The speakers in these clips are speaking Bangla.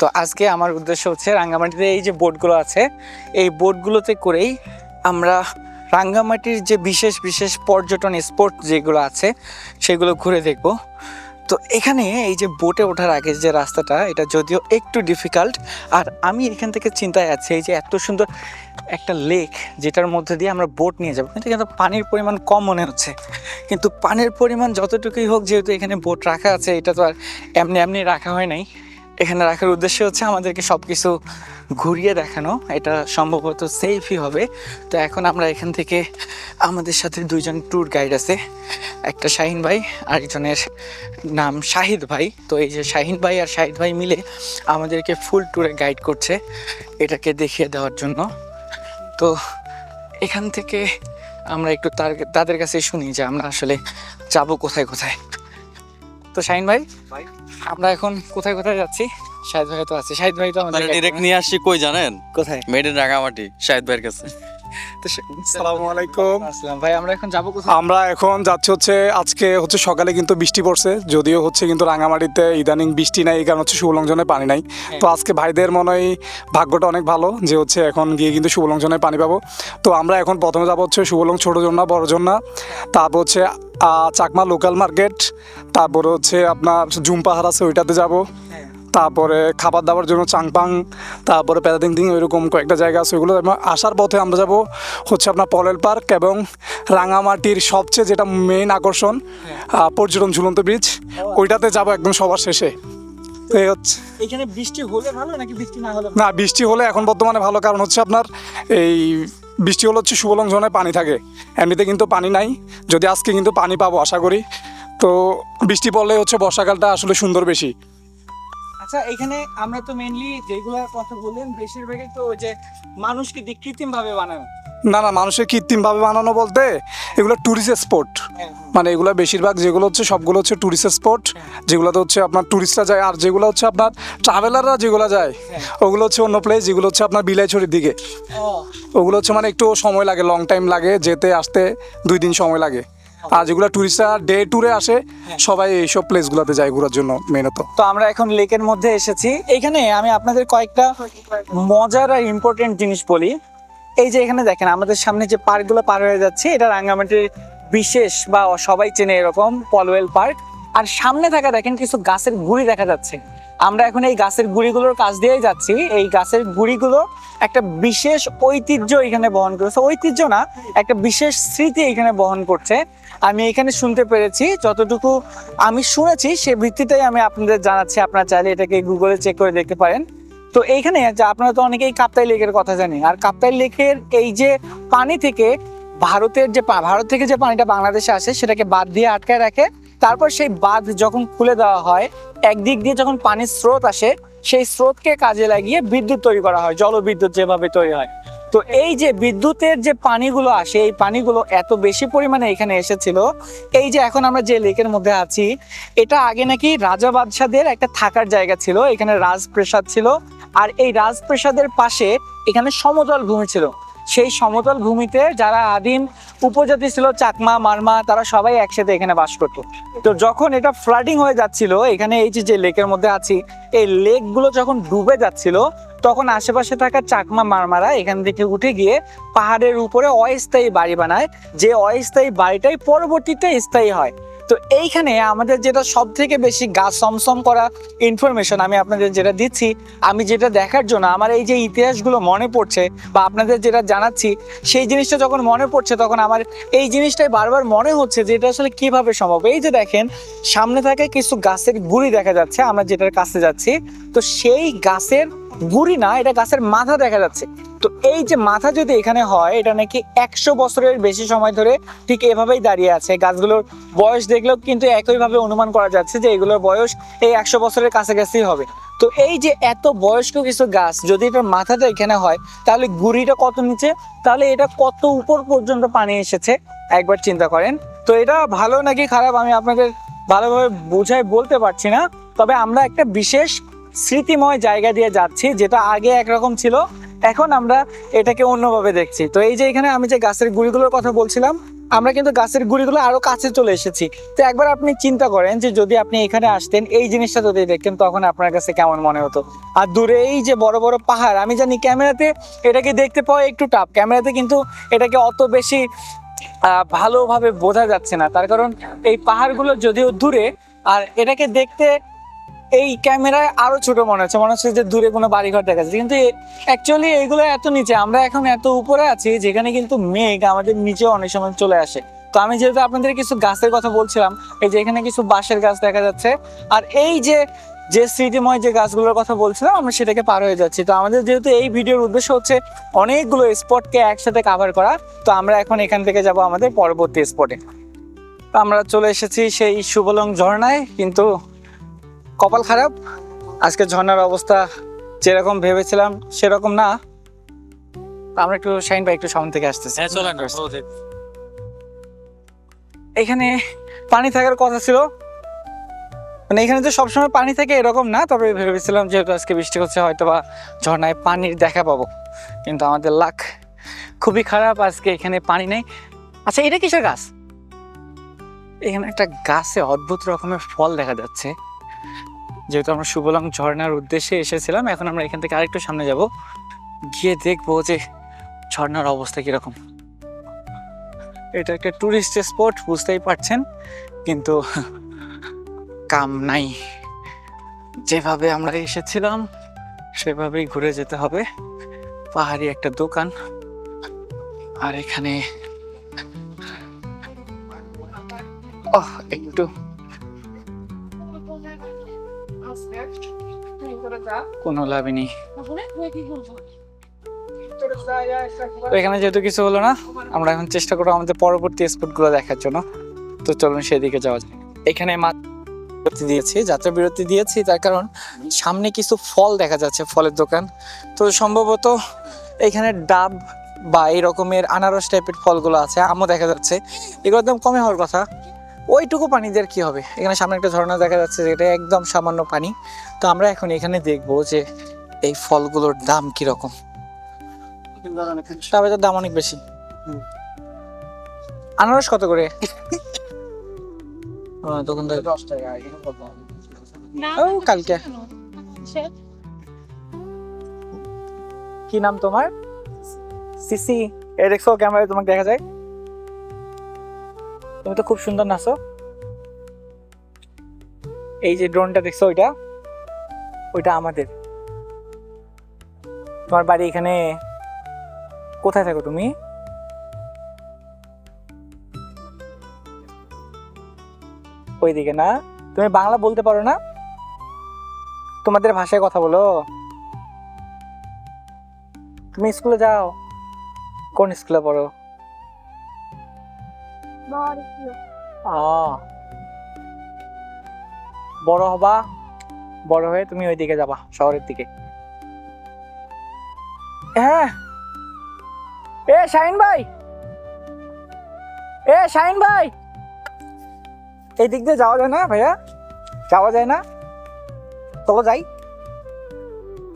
তো আজকে আমার উদ্দেশ্য হচ্ছে রাঙ্গামাটিতে এই যে বোটগুলো আছে এই বোটগুলোতে করেই আমরা রাঙ্গামাটির যে বিশেষ বিশেষ পর্যটন স্পট যেগুলো আছে সেগুলো ঘুরে দেখব। তো এখানে এই যে বোটে ওঠার আগে যে রাস্তাটা এটা যদিও একটু ডিফিকাল্ট, আর আমি এখান থেকে চিন্তায় আছি এই যে এত সুন্দর একটা লেক যেটার মধ্যে দিয়ে আমরা বোট নিয়ে যাবো, কিন্তু পানির পরিমাণ কম মনে হচ্ছে। কিন্তু পানির পরিমাণ যতটুকুই হোক, যেহেতু এখানে বোট রাখা আছে, এটা তো আর এমনি এমনি রাখা হয় নাই। এখানে রাখার উদ্দেশ্য হচ্ছে আমাদেরকে সব কিছু ঘুরিয়ে দেখানো, এটা সম্ভবত সেফই হবে। তো এখন আমরা এখান থেকে, আমাদের সাথে দুইজন ট্যুর গাইড আছে, একটা শাহিন ভাই, আরেকজনের নাম শাহিদ ভাই। তো এই যে শাহিন ভাই আর শাহিদ ভাই মিলে আমাদেরকে ফুল ট্যুরে গাইড করছে এটাকে দেখিয়ে দেওয়ার জন্য। তো এখান থেকে আমরা একটু তাদের কাছে শুনি যে আমরা আসলে যাব কোথায় কোথায়। তো শাহিন ভাই, আমরা এখন কোথায় কোথায় যাচ্ছি? শাহিদ ভাই তো আছে, শাহিদ ভাই তো আমাদের ডিরেক্ট নিয়ে আসছি কই জানেন? কোথায়? মেড ইন রাঙামাটি, শাহিদ ভাইয়ের কাছে। তো আসসালামু আলাইকুম। আসসালাম ভাই, আমরা এখন যাব কোথায়? আমরা এখন যাচ্ছি হচ্ছে, আজকে হচ্ছে সকালে কিন্তু বৃষ্টি পড়ছে, যদিও হচ্ছে কিন্তু রাঙামাটিতে ইদানিং বৃষ্টি নাই, এই কারণ হচ্ছে সুবলংজনে পানি নাই। তো আজকে ভাইদের মনে হয় ভাগ্যটা অনেক ভালো যে হচ্ছে এখন গিয়ে কিন্তু সুবলংজনে পানি পাবো। তো আমরা এখন প্রথমে যাবো হচ্ছে সুবলং ছোটো জন্না, বড় জন্না, তারপর হচ্ছে চাকমা লোকাল মার্কেট, তারপরে হচ্ছে আপনার জুম পাহাড় আছে ওইটাতে যাব, তারপরে খাবার দাবার জন্য চাংপাং, তারপরে প্যারাদিং দিং, ওইরকম কয়েকটা জায়গা আছে ওইগুলো। আসার পথে আমরা যাব হচ্ছে আপনার পলেল পার্ক এবং রাঙামাটির সবচেয়ে যেটা মেইন আকর্ষণ পর্যটন ঝুলন্ত ব্রিজ, ওইটাতে যাব একদম সবার শেষে। তো এই হচ্ছে, এখানে বৃষ্টি হলে ভালো নাকি বৃষ্টি না হলে? না, বৃষ্টি হলে এখন বর্তমানে ভালো, কারণ হচ্ছে আপনার এই বৃষ্টি হলে হচ্ছে সুবলং জোনে পানি থাকে, এমনিতে কিন্তু পানি নাই। যদি আজকে কিন্তু পানি পাবো আশা করি। তো বৃষ্টি পড়লে হচ্ছে বর্ষাকালটা আসলে সুন্দর বেশি। আচ্ছা, এখানে আমরা তো মেইনলি যেগুলোর কথা বললেন বেশিরভাগই তো ওই যে মানুষকে কৃত্রিম ভাবে বানানো। না না, মানুষের কৃত্রিমভাবে বানানো বলতে এগুলো ট্যুরিস্ট স্পট, মানে এগুলো বেশিরভাগ যেগুলো হচ্ছে সবগুলো হচ্ছে ট্যুরিস্ট স্পট, যেগুলোতে হচ্ছে আপনার ট্যুরিস্টরা যায়। আর যেগুলো হচ্ছে আপনার ট্রাভেলাররা যেগুলো যায় ওগুলো হচ্ছে অন্য প্লেস, যেগুলো হচ্ছে আপনার বিলাইছড়ির দিকে, ওগুলো হচ্ছে মানে একটু সময় লাগে, লং টাইম লাগে, যেতে আসতে 2 দিন সময় লাগে। আর যেগুলো ট্যুরিস্টরা ডে ট্যুরে আসে সবাই এইসব প্লেসগুলোতে যায় ঘোরার জন্য মেনত। তো আমরা এখন লেকের মধ্যে এসেছি। এখানে আমি আপনাদের কয়েকটা মজার আর ইম্পর্টেন্ট জিনিস বলি। এই যে এখানে দেখেন আমাদের সামনে যে পার্কগুলো পার হয়ে যাচ্ছে, এটা রাঙ্গামাটির বিশেষ বা সবাই চেনে এরকম পলওয়েল পার্ক। আর সামনে থাকা দেখেন কিছু গাছের গুড়ি দেখা যাচ্ছে। আমরা এখন এই গাছের গুড়িগুলোর কাছ দিয়েই যাচ্ছি। এই গাছের গুড়িগুলো একটা বিশেষ ঐতিহ্য এখানে বহন করছে, ঐতিহ্য না, একটা বিশেষ স্মৃতি এখানে বহন করছে। আমি এখানে শুনতে পেরেছি, যতটুকু আমি শুনেছি সে ভিত্তিতেই আমি আপনাদের জানাচ্ছি। আপনারা চাইলে এটাকে গুগলে চেক করে দেখতে পারেন। তো এইখানে আপনারা তো অনেকেই কাপ্তাই লেকের কথা জানেন, আর কাপ্তাই লেকের এই যে পানি থেকে ভারত থেকে যে পানিটা বাংলাদেশে আসে সেটাকে বাঁধ দিয়ে আটকায় রাখে। তারপর সেই বাঁধ যখন খুলে দেওয়া হয়, একদিক দিয়ে যখন পানির স্রোত আসে, সেই স্রোতকে কাজে লাগিয়ে বিদ্যুৎ তৈরি করা হয়, জলবিদ্যুৎ যেভাবে তৈরি হয়। তো এই যে বিদ্যুতের যে পানিগুলো আসে, এই পানিগুলো এত বেশি পরিমাণে এখানে এসেছিল। এই যে এখন আমরা যে লেকের মধ্যে আছি, এটা আগে নাকি রাজা বাদশাদের একটা থাকার জায়গা ছিল, এখানে রাজপ্রাসাদ ছিল। আর এই রাজপ্রাসাদের পাশে এখানে সমতল ভূমি ছিল। সেই সমতল ভূমিতে যারা আদিম উপজাতি ছিল, চাকমা, মারমা, তারা সবাই একসাথে এখানে বাস করতো। তো যখন এটা ফ্লাডিং হয়ে যাচ্ছিল, এখানে এই যে লেকের মধ্যে আছি, এই লেকগুলো যখন ডুবে যাচ্ছিল, তখন আশেপাশে থাকা চাকমা, মারমারা এখান থেকে উঠে গিয়ে পাহাড়ের উপরে অস্থায়ী বাড়ি বানায়, যে অস্থায়ী বাড়িটাই পরবর্তীতে স্থায়ী হয়। তো এইখানে আমাদের যেটা সব থেকে বেশি গা সমসম করা ইনফরমেশন আমি আপনাদের যেটা দিচ্ছি, আমি যেটা দেখার জন্য আমার এই যে ইতিহাসগুলো মনে পড়ছে বা আপনাদের যেটা জানাচ্ছি, সেই জিনিসটা যখন মনে পড়ছে তখন আমার এই জিনিসটাই বারবার মনে হচ্ছে যে এটা আসলে কিভাবে সম্ভব। এই যে দেখেন সামনে থাকে কিছু গাছের গুড়ি দেখা যাচ্ছে, আমরা যেটার কাছে যাচ্ছি, তো সেই গাছের গুড়ি না, এটা গাছের মাথা দেখা যাচ্ছে। তো এই যে মাথা যদি এখানে হয়, এটা নাকি 100 বছরের বেশি সময় ধরে ঠিক এভাবেই দাঁড়িয়ে আছে। গাছগুলোর বয়স দেখলেও কিন্তু একইভাবে অনুমান করা যাচ্ছে যে এগুলোর বয়স এই 100 বছরের কাছাকাছি হবে। তো এই যে এত বয়স্ক কিছু গাছ, যদি এটার মাথাটা এখানে হয়, তাহলে গুড়িটা কত নিচে, তাহলে এটা কত উপর পর্যন্ত পানি এসেছে একবার চিন্তা করেন। তো এটা ভালো নাকি খারাপ আমি আপনাদের ভালোভাবে বোঝাই বলতে পারছি না, তবে আমরা একটা বিশেষ স্মৃতিময় জায়গা দিয়ে যাচ্ছি, যেটা আগে একরকম ছিল, এখন আমরা এটাকে অন্যভাবে দেখছি। তো এই যে এখানে আমি যে গাছের গুড়িগুলোর কথা বলছিলাম, আমরা কিন্তু গাছের গুড়িগুলো আরো কাছে চলে এসেছি। তো একবার আপনি চিন্তা করেন যে যদি আপনি এখানে আসতেন, এই জিনিসটা যদি দেখতেন, তখন আপনার কাছে কেমন মনে হতো। আর দূরে এই যে বড় বড় পাহাড়, আমি জানি ক্যামেরাতে এটাকে দেখতে পাওয়া একটু টাফ, ক্যামেরাতে কিন্তু এটাকে অত বেশি ভালোভাবে বোঝা যাচ্ছে না, তার কারণ এই পাহাড়গুলো যদিও দূরে, আর এটাকে দেখতে এই ক্যামেরায় আরো ছোট মনে হচ্ছে যে দূরে কোনো বাড়িঘর দেখা যাচ্ছে, কিন্তু অ্যাকচুয়ালি এইগুলো এত নিচে, আমরা এখন এত উপরে আছি যেখানে কিন্তু মেঘ আমাদের নিচে অনেক সময় চলে আসে। তো আমি যেহেতু আপনাদের কিছু গাছের কথা বলছিলাম, এই যে এখানে কিছু বাঁশের গাছ দেখা যাচ্ছে, আর এই যে যে স্মৃতিময় যে গাছগুলোর কথা বলছিলাম, আমরা সেটাকে পার হয়ে যাচ্ছি। তো আমাদের যেহেতু এই ভিডিওর উদ্দেশ্য হচ্ছে অনেকগুলো স্পটকে একসাথে কাভার করা, তো আমরা এখন এখান থেকে যাব আমাদের পরবর্তী স্পটে। তো আমরা চলে এসেছি সেই শুভলং ঝর্ণায়, কিন্তু কপাল খারাপ, আজকে ঝর্ণার অবস্থা যেরকম ভেবেছিলাম সেরকম না। আমরা একটু শাইন ভাই একটু সামনে থেকে আসতেছি। হ্যাঁ চলেন। এখানে পানি থাকার কথা ছিল, মানে এখানে তো সবসময় পানি থাকে এরকম না, তবে ভেবেছিলাম যেহেতু আজকে বৃষ্টি হচ্ছে হয়তো বা ঝর্ণায় পানির দেখা পাবো, কিন্তু আমাদের লাক খুবই খারাপ, আজকে এখানে পানি নেই। আচ্ছা, এটা কিসের গাছ? এখানে একটা গাছে অদ্ভুত রকমের ফল দেখা যাচ্ছে। যেহেতু আমরা শুভলং ঝর্ণার উদ্দেশ্যে এসেছিলাম, এখন আমরা এখান থেকে আরেকটু সামনে যাব, গিয়ে দেখবো যে ঝর্ণার অবস্থা কিরকম। এটা একটা টুরিস্ট স্পট, বুঝতেই পারছেন, কিন্তু কাম নাই। যেভাবে আমরা এসেছিলাম সেভাবেই ঘুরে যেতে হবে। পাহাড়ি একটা দোকান, আর এখানে একটু কোনো লাভই নেই। তো এখানে যেহেতু কিছু হলো না, আমরা এখন চেষ্টা করবো আমাদের পরবর্তী স্পট গুলো দেখার জন্য। তো চলুন সেদিকে যাওয়া যায়। এখানে যাত্রা বিরতি দিয়েছি তার কারণ সামনে কিছু ফল দেখা যাচ্ছে, ফলের দোকান। তো সম্ভবত এখানে ডাব বা এই রকমের আনারস টাইপের ফলগুলো আছে, আমও দেখা যাচ্ছে। এগুলোর দাম কমে হওয়ার কথা, ওইটুকু পানি দিয়ে কি হবে। এখানে সামনে একটা ঝর্ণা দেখা যাচ্ছে, যেটা একদম সামান্য পানি। তো আমরা এখন এখানে দেখবো যে এই ফলগুলোর দাম কিরকম। ডাবের দাম অনেক বেশি। আনারস কত করে? দোকানদার 10 টাকা। কালকে কি নাম তোমার? সিসি। এ দেখছো ক্যামেরায় তোমাকে দেখা যায়, তুমি তো খুব সুন্দর নাচো। এই যে ড্রোনটা দেখছো, ওইটা আমাদের। তোমার বাড়ি এখানে? কোথায় থাকো তুমি? ওইদিকে না? তুমি বাংলা বলতে পারো না? তোমাদের ভাষায় কথা বলো? তুমি স্কুলে যাও? কোন স্কুলে পড়ো? বড় হবা, বড় হয়ে তুমি ওইদিকে যাবা, শহরের দিকে। হ্যাঁ। এ শাহিন ভাই, এই দিক দিয়ে যাওয়া যায় না ভাইয়া? যাওয়া যায় না? চলো যাই,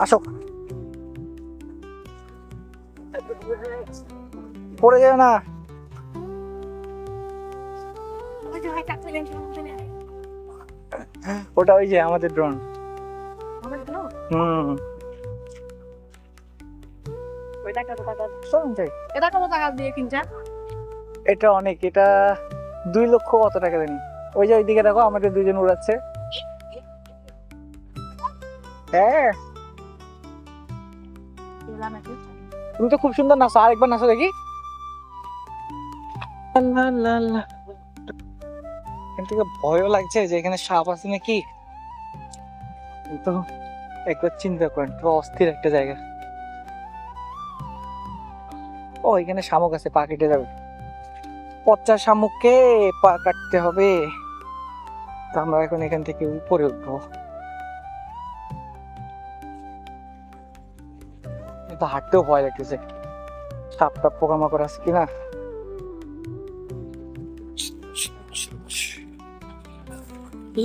আসো। পড়ে যাও না। ওটা ওই যে আমাদের ড্রোন। এটা অনেক, এটা 2 লক্ষ কত টাকা জানি। ওই যে ওইদিকে দেখো আমাদের দুজন উড়াচ্ছে। হ্যাঁ, তুমি তো খুব সুন্দর নাচো, আরেকবার নাচো দেখি। এখান থেকে ভয়ও লাগছে যে এখানে সাপ আছে নাকি। তো একবার চিন্তা করেন, তো অস্থির একটা জায়গা। ও এখানে শামুক আছে, পা কেটে যাবে। পচা শামুককে পা কাটতে হবে। তো আমরা এখন এখান থেকে উপরে উঠবো। তো হাঁটতেও ভয় লাগতেছে, সাপ টাপ পোকামাকড় আছে কিনা।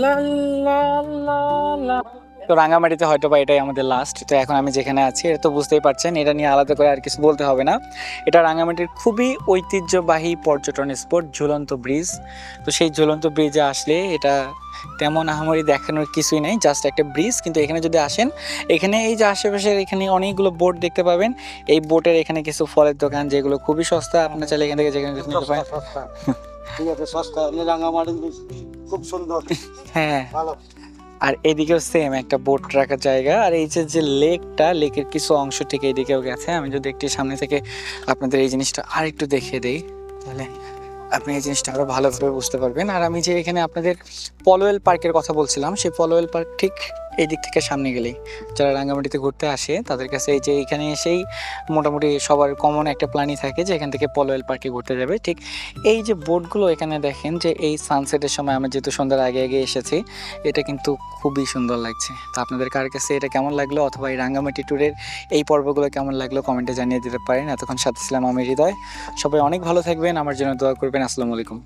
লা লা লা লা। তো রাঙামাটিতে হয়তো বা এটাই আমাদের লাস্ট। তো এখন আমি যেখানে আছি এটা তো বুঝতেই পারছেন, এটা নিয়ে আলাদা করে আর কিছু বলতে হবে না। এটা রাঙামাটির খুবই ঐতিহ্যবাহী পর্যটন স্পট ঝুলন্ত ব্রিজ। তো সেই ঝুলন্ত ব্রিজে আসলে এটা তেমন আহামরি দেখানোর কিছুই নেই, জাস্ট একটা ব্রিজ। কিন্তু এখানে যদি আসেন, এখানে এই যে আশেপাশের এখানে অনেকগুলো বোট দেখতে পাবেন। এই বোটের এখানে কিছু ফলের দোকান যেগুলো খুবই সস্তা, আপনার চাইলে এখান থেকে যেখানে কিছু নিতে পারেন। ঠিক আছে, সস্তা রাঙামাটি খুব সুন্দর, হ্যাঁ, ভালো। আর এদিকেও সেম একটা বোট রাখার জায়গা। আর এই যে যে লেকটা, লেকের কিছু অংশ থেকে এদিকেও গেছে। আমি যদি একটু সামনে থেকে আপনাদের এই জিনিসটা আর একটু দেখিয়ে দেই, তাহলে আপনি এই জিনিসটা আরো ভালোভাবে বুঝতে পারবেন। আর আমি যে এখানে আপনাদের পলোয়েল পার্কের কথা বলছিলাম, সেই পলোয়েল পার্ক ঠিক এই দিক থেকে সামনে গেলেই, যারা রাঙ্গামাটিতে ঘুরতে আসে তাদের কাছে এই যে এখানে এসেই মোটামুটি সবার কমন একটা প্ল্যানই থাকে যে এখান থেকে পলোয়েল পার্কে ঘুরতে যাবে। ঠিক এই যে বোটগুলো এখানে দেখেন, যে এই সানসেটের সময় আমরা যেহেতু সন্ধ্যার আগে আগে এসেছি, এটা কিন্তু খুবই সুন্দর লাগছে। তো আপনাদের কার কাছে এটা কেমন লাগলো, অথবা এই রাঙ্গামাটি ট্যুরের এই পর্বগুলো কেমন লাগলো কমেন্টে জানিয়ে দিতে পারেন। এতক্ষণ সাথে ছিলাম আমি হৃদয়। সবাই অনেক ভালো থাকবেন, আমার জন্য দোয়া করবেন। আসসালামু আলাইকুম।